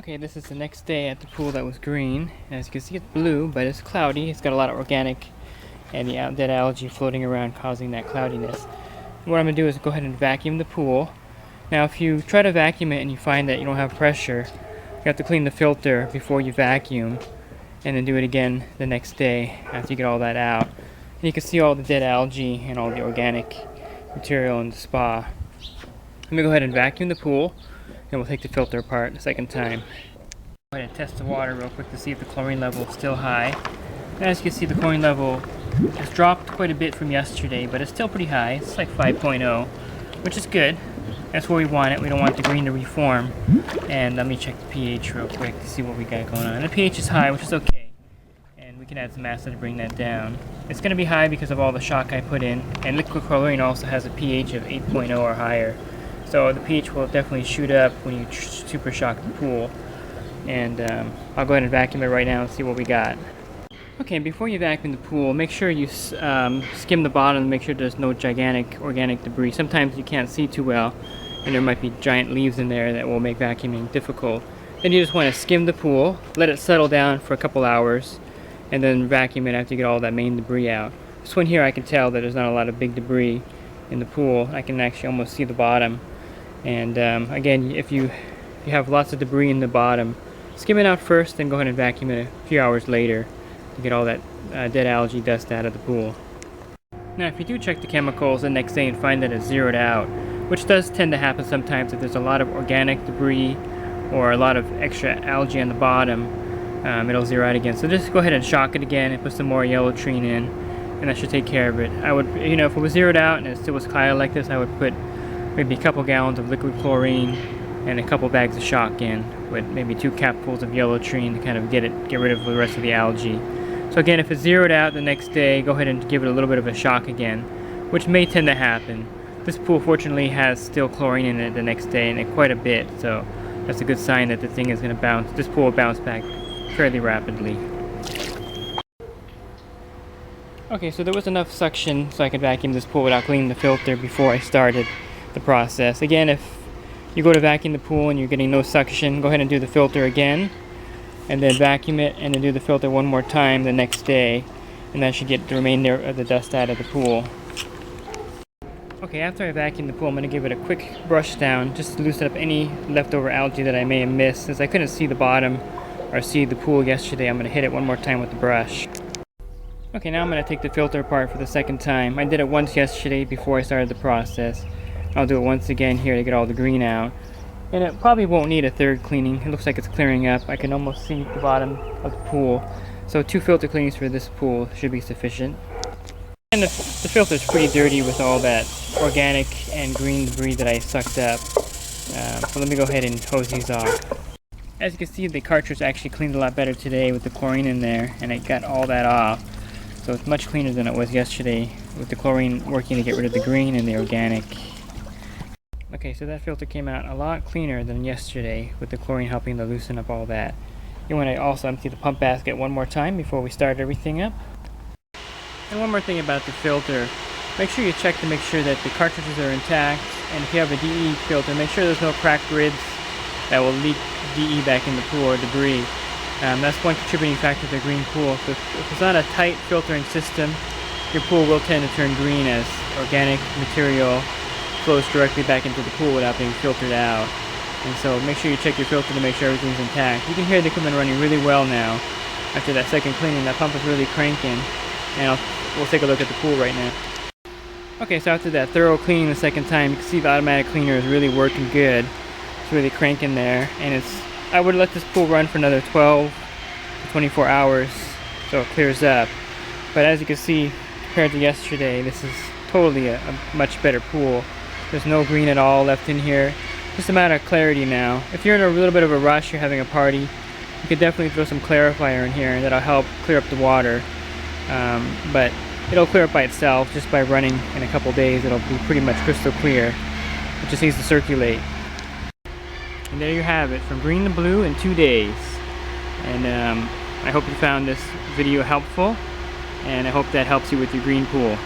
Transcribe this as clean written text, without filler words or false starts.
Okay, this is the next day at the pool that was green. As you can see, it's blue, but it's cloudy. It's got a lot of organic and the dead algae floating around causing that cloudiness. What I'm going to do is go ahead and vacuum the pool. Now, if you try to vacuum it and you find that you don't have pressure, you have to clean the filter before you vacuum and then do it again the next day after you get all that out. And you can see all the dead algae and all the organic material in the spa. Let me go ahead and vacuum the pool, and we'll take the filter apart the second time. Go ahead and test the water real quick to see if the chlorine level is still high. And as you can see, the chlorine level has dropped quite a bit from yesterday, but it's still pretty high. It's like 5.0, which is good. That's where we want it. We don't want the green to reform. And let me check the pH real quick to see what we got going on. And the pH is high, which is okay. And we can add some acid to bring that down. It's going to be high because of all the shock I put in. And liquid chlorine also has a pH of 8.0 or higher. So the pH will definitely shoot up when you super shock the pool. And I'll go ahead and vacuum it right now and see what we got. Okay, before you vacuum the pool, make sure you skim the bottom and make sure there's no gigantic organic debris. Sometimes you can't see too well, and there might be giant leaves in there that will make vacuuming difficult. Then you just want to skim the pool, let it settle down for a couple hours, and then vacuum it after you get all that main debris out. This one here, I can tell that there's not a lot of big debris in the pool. I can actually almost see the bottom. And again, if you have lots of debris in the bottom, skim it out first, then go ahead and vacuum it a few hours later to get all that dead algae dust out of the pool. Now, if you do check the chemicals the next day and find that it's zeroed out, which does tend to happen sometimes if there's a lot of organic debris or a lot of extra algae on the bottom, it'll zero out again. So just go ahead and shock it again and put some more yellow trine in, and that should take care of it. I would, if it was zeroed out and it still was cloudy like this, I would put maybe a couple gallons of liquid chlorine and a couple bags of shock in with maybe 2 capfuls of yellow trine to kind of get rid of the rest of the algae. So again, if it's zeroed out the next day, go ahead and give it a little bit of a shock again, which may tend to happen. This pool fortunately has still chlorine in it the next day, and quite a bit, so that's a good sign that the thing is going to bounce. This pool will bounce back fairly rapidly. Okay, so there was enough suction so I could vacuum this pool without cleaning the filter before I started the process. Again, if you go to vacuum the pool and you're getting no suction, go ahead and do the filter again, and then vacuum it, and then do the filter one more time the next day, and that should get the remainder of the dust out of the pool. Okay, after I vacuum the pool, I'm going to give it a quick brush down just to loosen up any leftover algae that I may have missed. Since I couldn't see the bottom or see the pool yesterday, I'm going to hit it one more time with the brush. Okay, now I'm going to take the filter apart for the second time. I did it once yesterday before I started the process. I'll do it once again here to get all the green out. And it probably won't need a third cleaning. It looks like it's clearing up. I can almost see the bottom of the pool. So 2 filter cleanings for this pool should be sufficient. And the filter is pretty dirty with all that organic and green debris that I sucked up. So let me go ahead and hose these off. As you can see, the cartridge actually cleaned a lot better today with the chlorine in there, and it got all that off. So it's much cleaner than it was yesterday with the chlorine working to get rid of the green and the organic. Okay, so that filter came out a lot cleaner than yesterday with the chlorine helping to loosen up all that. You want to also empty the pump basket one more time before we start everything up. And one more thing about the filter, make sure you check to make sure that the cartridges are intact, and if you have a DE filter, make sure there's no cracked ribs that will leak DE back in the pool or debris. That's one contributing factor to the green pool. So if it's not a tight filtering system, your pool will tend to turn green as organic material flows directly back into the pool without being filtered out. And so make sure you check your filter to make sure everything's intact. You can hear the equipment running really well now. After that second cleaning, that pump is really cranking. And we'll take a look at the pool right now. Okay, so after that thorough cleaning the second time, you can see the automatic cleaner is really working good. It's really cranking there. And I would let this pool run for another 12 to 24 hours so it clears up. But as you can see, compared to yesterday, this is totally a much better pool. There's no green at all left in here. Just a matter of clarity now. If you're in a little bit of a rush, you're having a party, you could definitely throw some clarifier in here, and that'll help clear up the water. But it'll clear up by itself just by running in a couple days. It'll be pretty much crystal clear. It just needs to circulate. And there you have it, from green to blue in 2 days. And I hope you found this video helpful, and I hope that helps you with your green pool.